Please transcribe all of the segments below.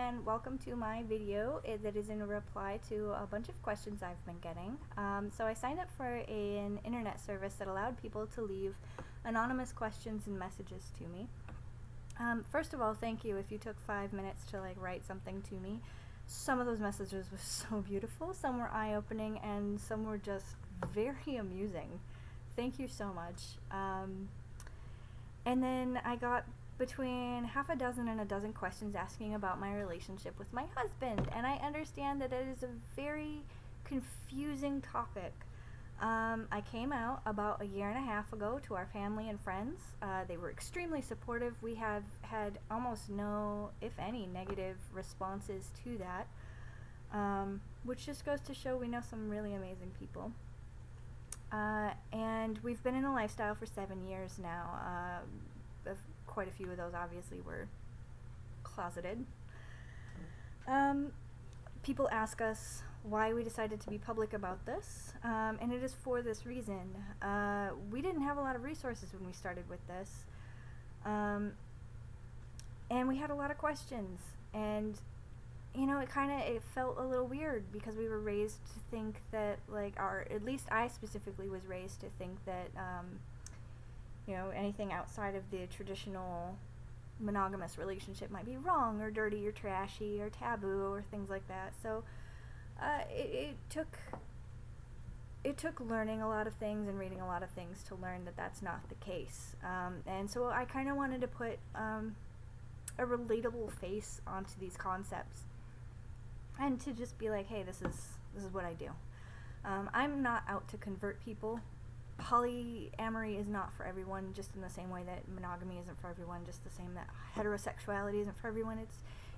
and welcome to my video that is in reply to a bunch of questions I've been getting. So I signed up for an internet service that allowed people to leave anonymous questions and messages to me. First of all, thank you if you took 5 minutes to write something to me. Some of those messages were so beautiful, some were eye-opening, and some were just very amusing. Thank you so much. And then I got between half a dozen and a dozen questions asking about my relationship with my husband, and I understand that it is a very confusing topic. I came out about a year and a half ago to our family and friends. They were extremely supportive. We have had almost no, if any, negative responses to that, which just goes to show we know some really amazing people. And we've been in a lifestyle for 7 years now. Quite a few of those obviously were closeted. People ask us why we decided to be public about this, and it is for this reason. We didn't have a lot of resources when we started with this, and we had a lot of questions, and it felt a little weird because we were raised to think that, at least I specifically was raised to think that anything outside of the traditional monogamous relationship might be wrong or dirty or trashy or taboo or things like that. So it took learning a lot of things and reading a lot of things to learn that that's not the case. And so I kind of wanted to put a relatable face onto these concepts and to just be like, hey, this is what I do. I'm not out to convert people. Polyamory is not for everyone, just in the same way that monogamy isn't for everyone, just the same that heterosexuality isn't for everyone.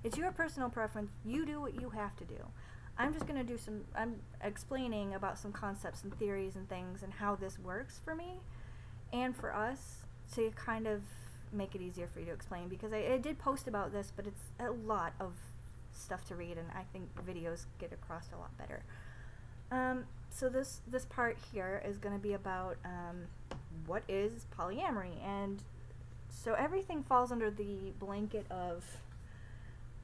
It's your personal preference. You do what you have to do. I'm just going to I'm explaining about some concepts and theories and things and how this works for me and for us to kind of make it easier for you to explain, because I did post about this, but it's a lot of stuff to read, and I think videos get across a lot better. So this part here is going to be about what is polyamory, and so everything falls under the blanket of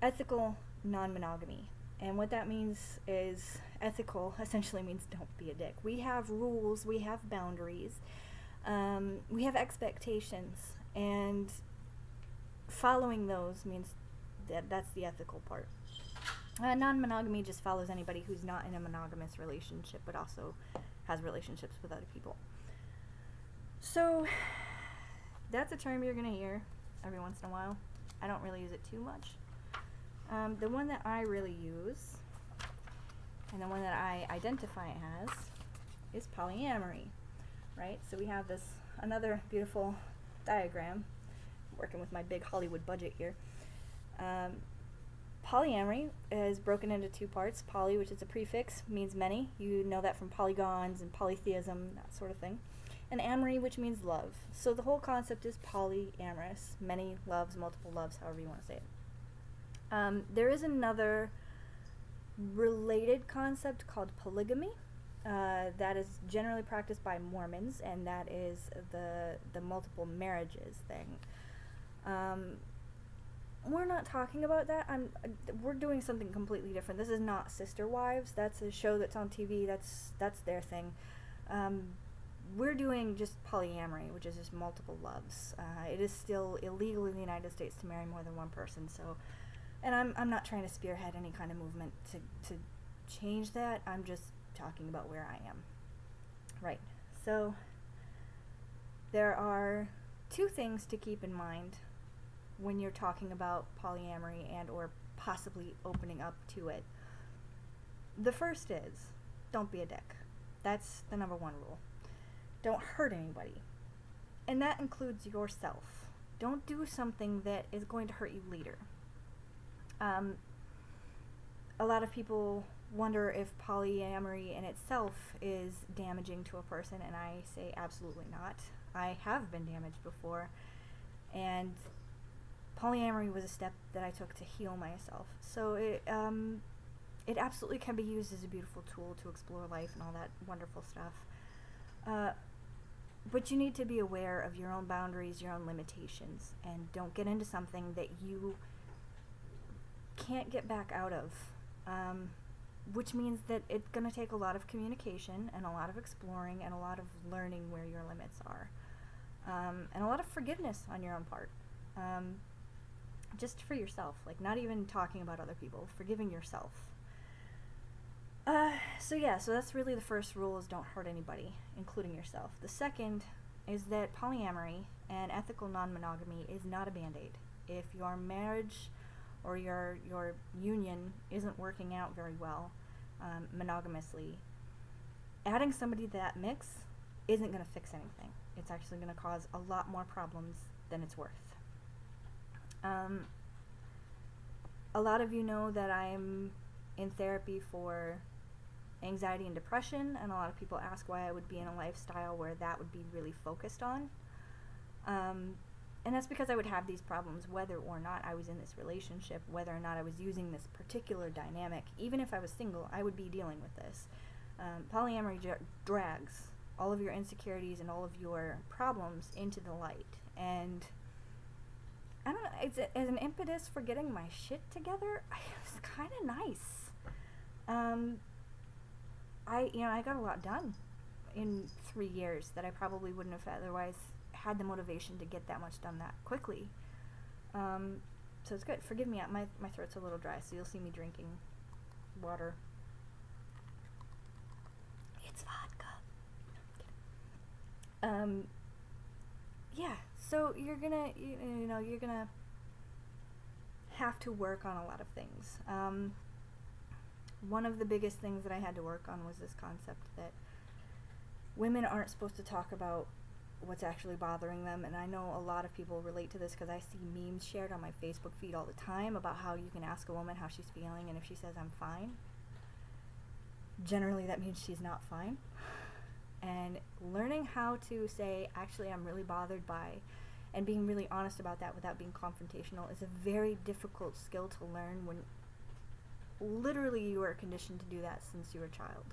ethical non-monogamy. And what that means is, ethical essentially means don't be a dick. We have rules, we have boundaries, we have expectations, and following those means that's the ethical part. Non-monogamy just follows anybody who's not in a monogamous relationship but also has relationships with other people. So that's a term you're going to hear every once in a while. I don't really use it too much. The one that I really use, and the one that I identify as, is polyamory, right? So we have another beautiful diagram. I'm working with my big Hollywood budget here. Polyamory is broken into two parts. Poly, which is a prefix, means many. You know that from polygons and polytheism, that sort of thing. And amory, which means love. So the whole concept is polyamorous. Many loves, multiple loves, however you want to say it. There is another related concept called polygamy that is generally practiced by Mormons, and that is the multiple marriages thing. We're not talking about that. We're doing something completely different. This is not Sister Wives. That's a show that's on TV. That's their thing. We're doing just polyamory, which is just multiple loves. It is still illegal in the United States to marry more than one person. So, and I'm not trying to spearhead any kind of movement to change that. I'm just talking about where I am. Right. So there are two things to keep in mind when you're talking about polyamory and or possibly opening up to it. The first is, don't be a dick. That's the number one rule. Don't hurt anybody. And that includes yourself. Don't do something that is going to hurt you later. A lot of people wonder if polyamory in itself is damaging to a person, and I say absolutely not. I have been damaged before, and polyamory was a step that I took to heal myself. So it absolutely can be used as a beautiful tool to explore life and all that wonderful stuff. But you need to be aware of your own boundaries, your own limitations, and don't get into something that you can't get back out of, which means that it's going to take a lot of communication and a lot of exploring and a lot of learning where your limits are, and a lot of forgiveness on your own part, just for yourself, like not even talking about other people, forgiving yourself. So that's really the first rule, is don't hurt anybody, including yourself. The second is that polyamory and ethical non-monogamy is not a band-aid. If your marriage or your union isn't working out very well monogamously, adding somebody to that mix isn't going to fix anything. It's actually going to cause a lot more problems than it's worth. A lot of you know that I'm in therapy for anxiety and depression, and a lot of people ask why I would be in a lifestyle where that would be really focused on. And that's because I would have these problems whether or not I was in this relationship, whether or not I was using this particular dynamic. Even if I was single, I would be dealing with this. Polyamory drags all of your insecurities and all of your problems into the light. And I don't know, it's as an impetus for getting my shit together, it was kind of nice. I got a lot done in 3 years that I probably wouldn't have otherwise had the motivation to get that much done that quickly. So it's good. Forgive me, my throat's a little dry, so you'll see me drinking water. It's vodka. So you're gonna, you're gonna have to work on a lot of things. One of the biggest things that I had to work on was this concept that women aren't supposed to talk about what's actually bothering them, and I know a lot of people relate to this because I see memes shared on my Facebook feed all the time about how you can ask a woman how she's feeling, and if she says I'm fine, generally that means she's not fine. And learning how to say, actually I'm really bothered by, and being really honest about that without being confrontational is a very difficult skill to learn when literally you are conditioned to do that since you were a child.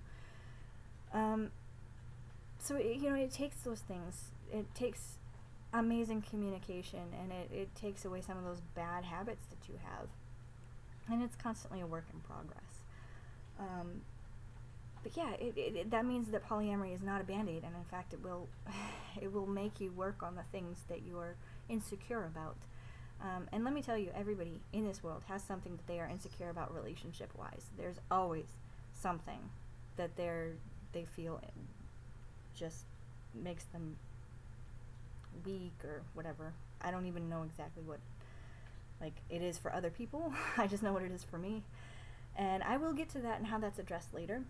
So it takes those things. It takes amazing communication, and it takes away some of those bad habits that you have. And it's constantly a work in progress. But yeah, that means that polyamory is not a band-aid, and in fact it will make you work on the things that you are insecure about. And let me tell you, everybody in this world has something that they are insecure about relationship-wise. There's always something that they feel just makes them weak or whatever. I don't even know exactly what it is for other people. I just know what it is for me. And I will get to that and how that's addressed later.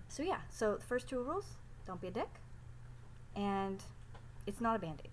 So the first 2 rules: don't be a dick, and it's not a band-aid.